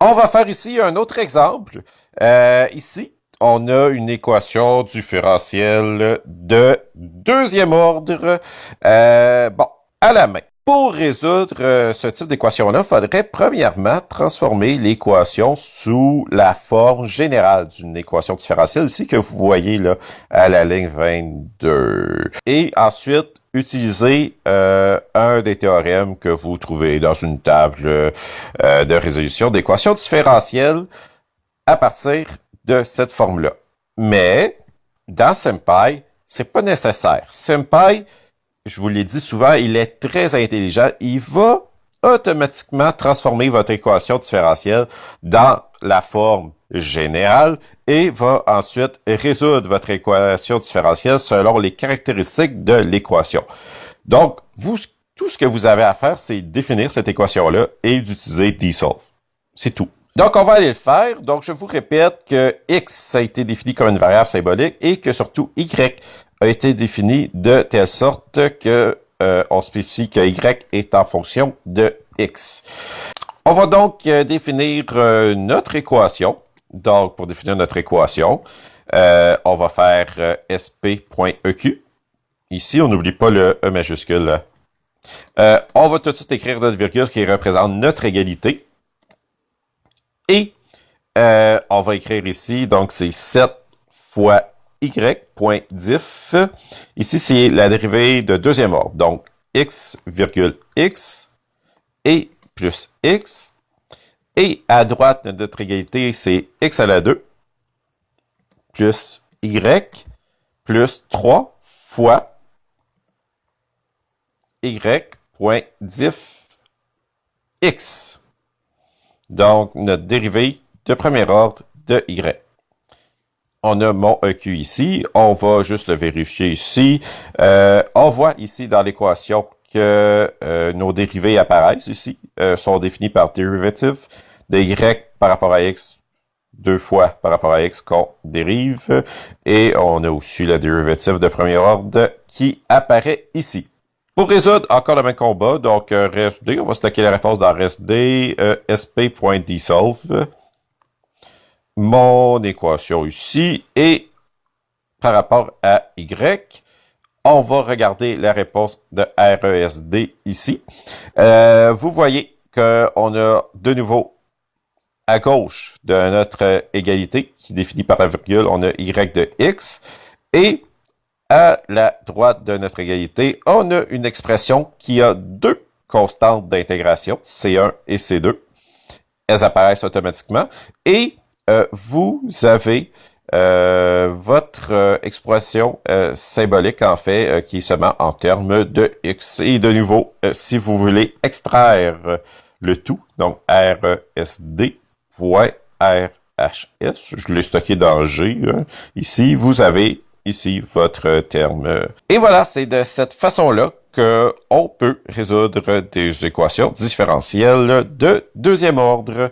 On va faire ici un autre exemple. Ici, on a une équation différentielle de deuxième ordre. Bon, à la main. Pour résoudre ce type d'équation-là, il faudrait premièrement transformer l'équation sous la forme générale d'une équation différentielle, ici que vous voyez là à la ligne 22. Et ensuite, utiliser un des théorèmes que vous trouvez dans une table de résolution d'équations différentielles à partir de cette forme-là. Mais, dans SymPy, c'est pas nécessaire. SymPy, je vous l'ai dit souvent, il est très intelligent. Il va automatiquement transformer votre équation différentielle dans la forme générale et va ensuite résoudre votre équation différentielle selon les caractéristiques de l'équation. Donc, tout ce que vous avez à faire, c'est définir cette équation-là et d'utiliser dsolve. C'est tout. Donc, on va aller le faire. Donc, je vous répète que x a été défini comme une variable symbolique et que surtout y a été défini de telle sorte que on spécifie que y est en fonction de x. On va donc définir notre équation. Donc, pour définir notre équation, on va faire sp.eq. Ici, on n'oublie pas le E majuscule. On va tout de suite écrire notre virgule qui représente notre égalité. Et on va écrire ici, donc c'est 7 fois y.diff. Ici, c'est la dérivée de deuxième ordre. Donc, x, virgule x et plus x. Et à droite de notre égalité, c'est x à la 2 plus y plus 3 fois y.diff x. Donc, notre dérivée de premier ordre de y. On a mon EQ ici. On va juste le vérifier ici. On voit ici dans l'équation que nos dérivés apparaissent ici. Sont définis par dérivative de y par rapport à x, deux fois par rapport à x qu'on dérive. Et on a aussi la dérivative de premier ordre qui apparaît ici. Pour résoudre, encore le même combat, donc RSD, on va stocker la réponse dans RSD, sp.dsolve. Mon équation ici, et par rapport à y, on va regarder la réponse de RESD ici. Vous voyez qu'on a de nouveau à gauche de notre égalité, qui est définie par la virgule, on a y de x, et à la droite de notre égalité, on a une expression qui a deux constantes d'intégration, C1 et C2. Elles apparaissent automatiquement. Et vous avez votre expression symbolique, en fait, qui est seulement en termes de x. Et de nouveau, si vous voulez extraire le tout, donc RSD.RHS, je l'ai stocké dans G, ici, vous avez ici votre terme. Et voilà, c'est de cette façon-là qu'on peut résoudre des équations différentielles de deuxième ordre.